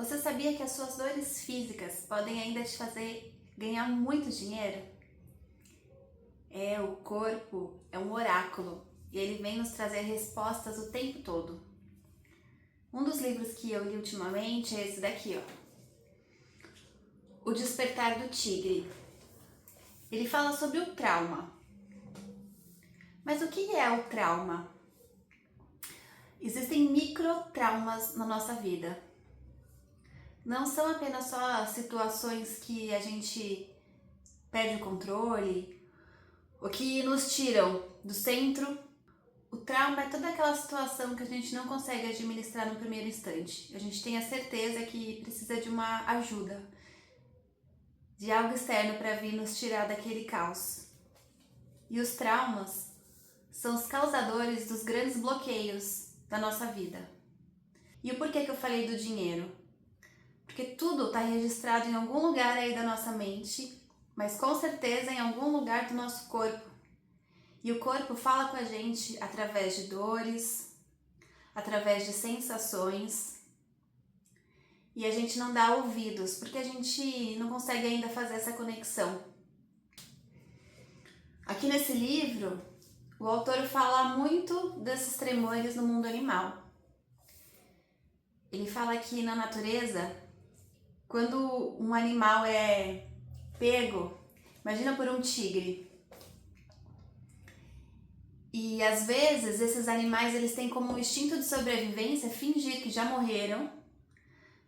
Você sabia que as suas dores físicas podem ainda te fazer ganhar muito dinheiro? O corpo é um oráculo e ele vem nos trazer respostas o tempo todo. Um dos livros que eu li ultimamente é esse daqui, ó. O Despertar do Tigre. Ele fala sobre o trauma. Mas o que é o trauma? Existem microtraumas na nossa vida. Não são apenas só situações que a gente perde o controle ou que nos tiram do centro. O trauma é toda aquela situação que a gente não consegue administrar no primeiro instante. A gente tem a certeza que precisa de uma ajuda, de algo externo para vir nos tirar daquele caos. E os traumas são os causadores dos grandes bloqueios da nossa vida. E o porquê que eu falei do dinheiro? Porque tudo está registrado em algum lugar aí da nossa mente, mas com certeza em algum lugar do nosso corpo. E o corpo fala com a gente através de dores, através de sensações. E a gente não dá ouvidos, porque a gente não consegue ainda fazer essa conexão. Aqui nesse livro, o autor fala muito desses tremores no mundo animal. Ele fala que na natureza, quando um animal é pego, imagina por um tigre. E às vezes esses animais eles têm como um instinto de sobrevivência fingir que já morreram,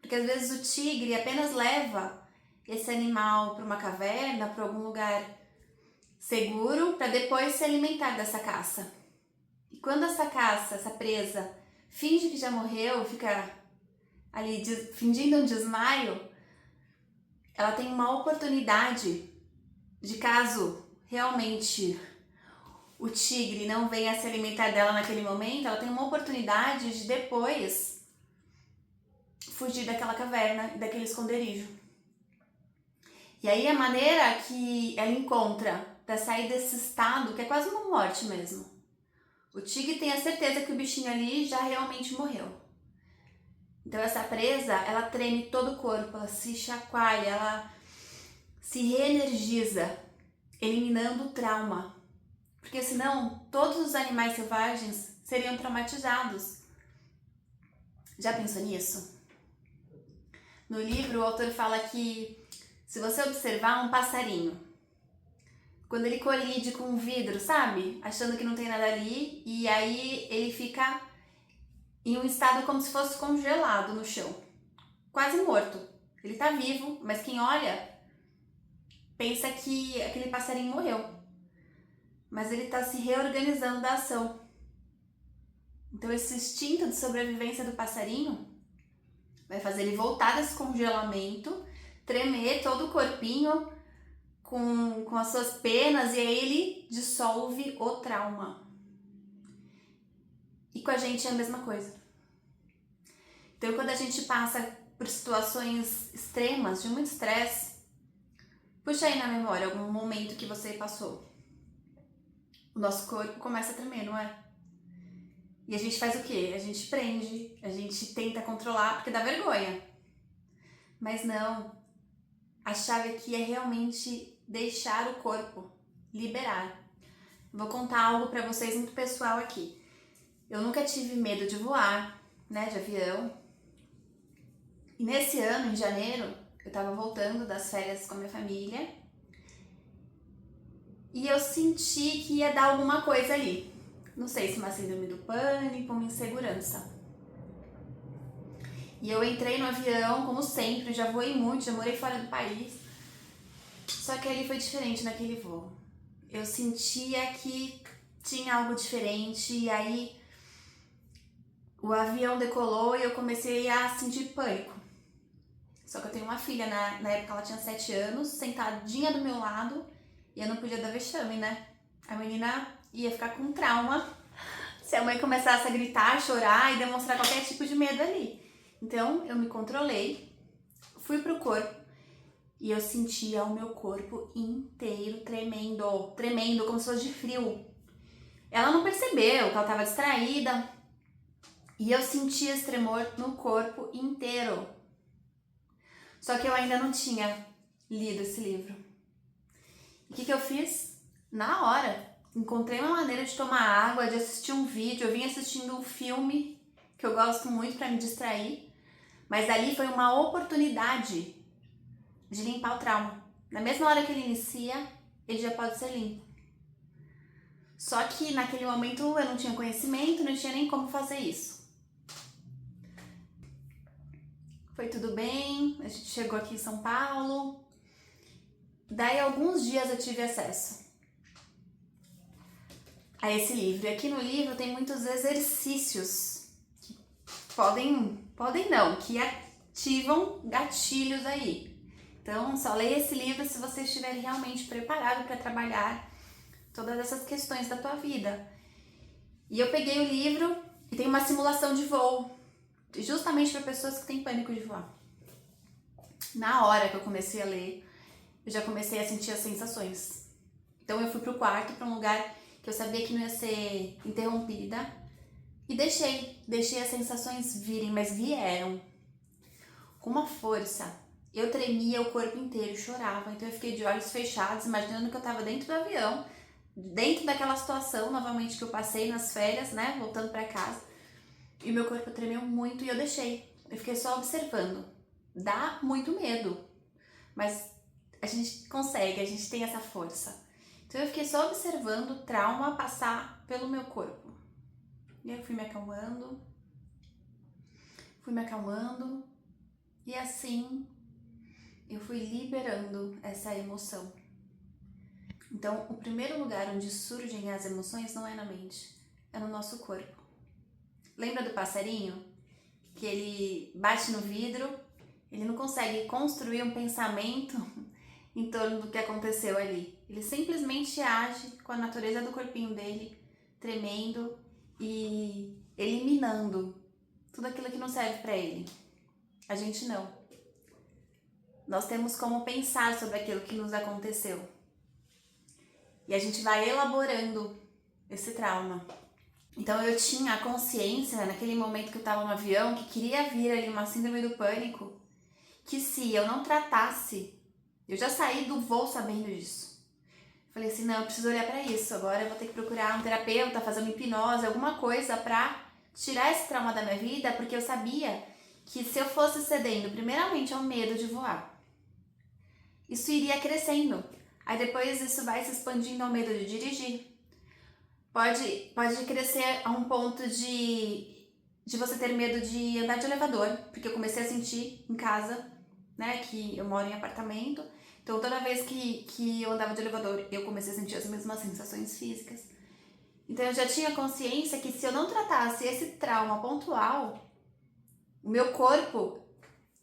porque às vezes o tigre apenas leva esse animal para uma caverna, para algum lugar seguro, para depois se alimentar dessa caça. E quando essa caça, essa presa, finge que já morreu, fica ali fingindo um desmaio, ela tem uma oportunidade de, caso realmente o tigre não venha se alimentar dela naquele momento, ela tem uma oportunidade de depois fugir daquela caverna, daquele esconderijo. E aí a maneira que ela encontra para sair desse estado, que é quase uma morte mesmo. O tigre tem a certeza que o bichinho ali já realmente morreu. Então essa presa, ela treme todo o corpo, ela se chacoalha, ela se reenergiza, eliminando o trauma. Porque senão todos os animais selvagens seriam traumatizados. Já pensou nisso? No livro o autor fala que se você observar um passarinho, quando ele colide com um vidro, sabe? Achando que não tem nada ali, e aí ele fica em um estado como se fosse congelado no chão, quase morto. Ele tá vivo, mas quem olha pensa que aquele passarinho morreu. Mas ele está se reorganizando da ação. Então esse instinto de sobrevivência do passarinho vai fazer ele voltar desse congelamento, tremer todo o corpinho com as suas penas, e aí ele dissolve o trauma. E com a gente é a mesma coisa. Então quando a gente passa por situações extremas, de muito estresse, puxa aí na memória algum momento que você passou. O nosso corpo começa a tremer, não é? E a gente faz o quê? A gente prende, a gente tenta controlar porque dá vergonha. Mas não. A chave aqui é realmente deixar o corpo liberar. Vou contar algo pra vocês muito pessoal aqui. Eu nunca tive medo de voar, né, de avião. E nesse ano, em janeiro, eu tava voltando das férias com a minha família. E eu senti que ia dar alguma coisa ali. Não sei se uma síndrome do pânico, uma insegurança. E eu entrei no avião, como sempre, já voei muito, já morei fora do país. Só que ali foi diferente naquele voo. Eu sentia que tinha algo diferente, e aí o avião decolou e eu comecei a sentir pânico. Só que eu tenho uma filha, na época ela tinha 7 anos, sentadinha do meu lado, e eu não podia dar vexame, né? A menina ia ficar com trauma se a mãe começasse a gritar, chorar e demonstrar qualquer tipo de medo ali. Então eu me controlei, fui pro corpo e eu sentia o meu corpo inteiro tremendo, como se fosse de frio. Ela não percebeu que ela estava distraída e eu sentia esse tremor no corpo inteiro. Só que eu ainda não tinha lido esse livro. O que eu fiz? Na hora, encontrei uma maneira de tomar água, de assistir um vídeo. Eu vim assistindo um filme que eu gosto muito para me distrair, mas ali foi uma oportunidade de limpar o trauma. Na mesma hora que ele inicia, ele já pode ser limpo. Só que naquele momento eu não tinha conhecimento, não tinha nem como fazer isso. Foi tudo bem, a gente chegou aqui em São Paulo. Daí alguns dias eu tive acesso a esse livro. E aqui no livro tem muitos exercícios que que ativam gatilhos aí. Então, só leia esse livro se você estiver realmente preparado para trabalhar todas essas questões da tua vida. E eu peguei o livro e tem uma simulação de voo, justamente para pessoas que têm pânico de voar. Na hora que eu comecei a ler, eu já comecei a sentir as sensações. Então eu fui pro quarto, para um lugar que eu sabia que não ia ser interrompida, e deixei as sensações virem, mas vieram com uma força. Eu tremia o corpo inteiro, chorava, então eu fiquei de olhos fechados, imaginando que eu estava dentro do avião, dentro daquela situação novamente que eu passei nas férias, né, voltando para casa, e meu corpo tremeu muito e eu deixei. Eu fiquei só observando. Dá muito medo, mas a gente consegue, a gente tem essa força. Então eu fiquei só observando o trauma passar pelo meu corpo. E eu fui me acalmando, e assim eu fui liberando essa emoção. Então, o primeiro lugar onde surgem as emoções não é na mente, é no nosso corpo. Lembra do passarinho? Que ele bate no vidro, ele não consegue construir um pensamento em torno do que aconteceu ali. Ele simplesmente age com a natureza do corpinho dele, tremendo e eliminando tudo aquilo que não serve para ele. A gente não. Nós temos como pensar sobre aquilo que nos aconteceu. E a gente vai elaborando esse trauma. Então eu tinha a consciência, naquele momento que eu estava no avião, que queria vir ali uma síndrome do pânico, que se eu não tratasse, eu já saí do voo sabendo disso. Falei assim, não, eu preciso olhar para isso, agora eu vou ter que procurar um terapeuta, fazer uma hipnose, alguma coisa para tirar esse trauma da minha vida, porque eu sabia que se eu fosse cedendo primeiramente ao medo de voar, isso iria crescendo. Aí depois isso vai se expandindo ao medo de dirigir. Pode crescer a um ponto de você ter medo de andar de elevador, porque eu comecei a sentir em casa, né, que eu moro em apartamento, então toda vez que eu andava de elevador, eu comecei a sentir as mesmas sensações físicas. Então eu já tinha consciência que se eu não tratasse esse trauma pontual, o meu corpo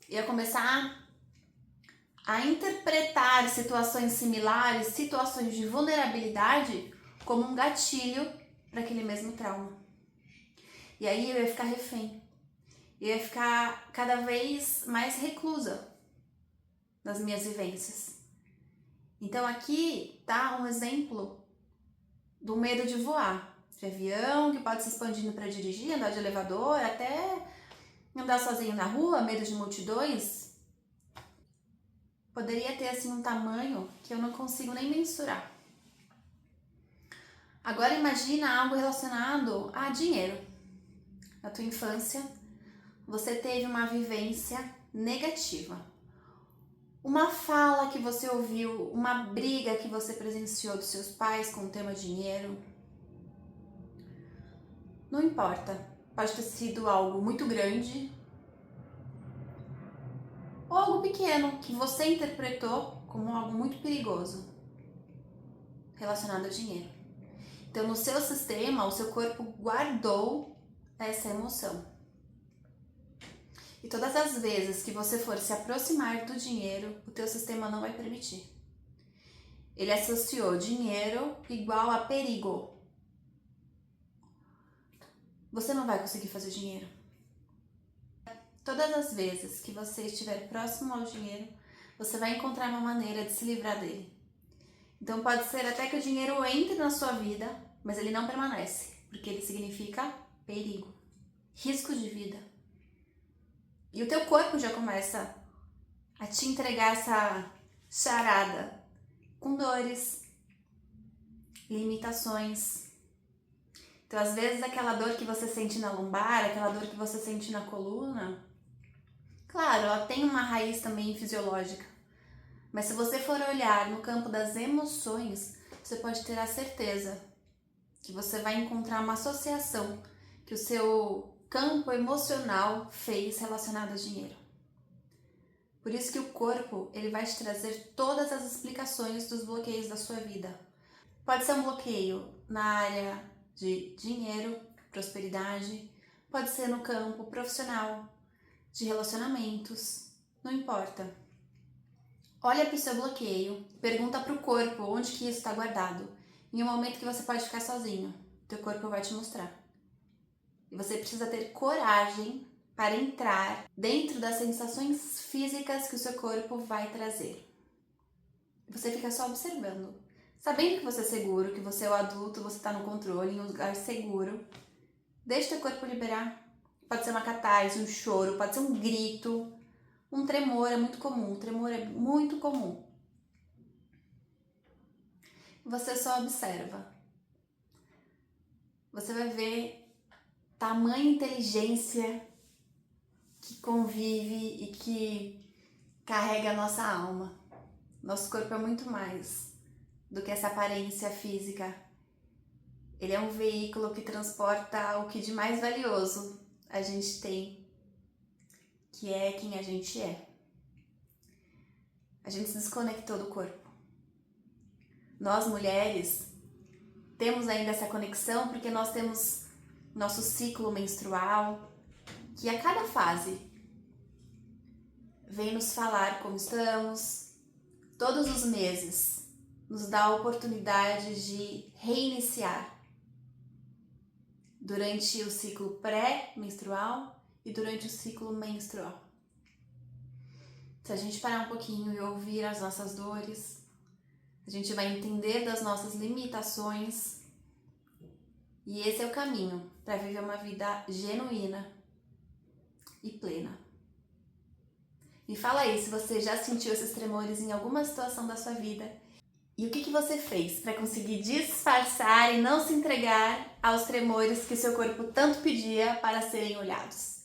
ia começar a interpretar situações similares, situações de vulnerabilidade, como um gatilho para aquele mesmo trauma. E aí eu ia ficar refém. Eu ia ficar cada vez mais reclusa nas minhas vivências. Então aqui tá um exemplo do medo de voar. De avião, que pode se expandindo para dirigir, andar de elevador, até andar sozinho na rua, medo de multidões. Poderia ter assim um tamanho que eu não consigo nem mensurar. Agora imagina algo relacionado a dinheiro. Na tua infância, você teve uma vivência negativa. Uma fala que você ouviu, uma briga que você presenciou dos seus pais com o tema dinheiro. Não importa, pode ter sido algo muito grande ou algo pequeno que você interpretou como algo muito perigoso relacionado a dinheiro. Então, no seu sistema, o seu corpo guardou essa emoção. E todas as vezes que você for se aproximar do dinheiro, o teu sistema não vai permitir. Ele associou dinheiro igual a perigo. Você não vai conseguir fazer dinheiro. Todas as vezes que você estiver próximo ao dinheiro, você vai encontrar uma maneira de se livrar dele. Então pode ser até que o dinheiro entre na sua vida, mas ele não permanece, porque ele significa perigo, risco de vida. E o teu corpo já começa a te entregar essa charada com dores, limitações. Então, às vezes, aquela dor que você sente na lombar, aquela dor que você sente na coluna, claro, ela tem uma raiz também fisiológica. Mas se você for olhar no campo das emoções, você pode ter a certeza que você vai encontrar uma associação que o seu campo emocional fez relacionado a dinheiro. Por isso que o corpo, ele vai te trazer todas as explicações dos bloqueios da sua vida. Pode ser um bloqueio na área de dinheiro, prosperidade, pode ser no campo profissional, de relacionamentos, não importa. Olha para o seu bloqueio, pergunta para o corpo onde que isso está guardado. Em um momento que você pode ficar sozinho, teu corpo vai te mostrar. E você precisa ter coragem para entrar dentro das sensações físicas que o seu corpo vai trazer. Você fica só observando, sabendo que você é seguro, que você é o adulto, você está no controle, em um lugar seguro. Deixa teu corpo liberar. Pode ser uma catarse, um choro, pode ser um grito. Um tremor é muito comum, Você só observa. Você vai ver tamanha inteligência que convive e que carrega a nossa alma. Nosso corpo é muito mais do que essa aparência física. Ele é um veículo que transporta o que de mais valioso a gente tem, que é quem a gente é. A gente se desconectou do corpo. Nós, mulheres, temos ainda essa conexão porque nós temos nosso ciclo menstrual, que a cada fase vem nos falar como estamos. Todos os meses nos dá a oportunidade de reiniciar durante o ciclo pré-menstrual e durante o ciclo menstrual. Se a gente parar um pouquinho e ouvir as nossas dores, a gente vai entender das nossas limitações e esse é o caminho para viver uma vida genuína e plena. Me fala aí se você já sentiu esses tremores em alguma situação da sua vida e o que você fez para conseguir disfarçar e não se entregar aos tremores que seu corpo tanto pedia para serem olhados.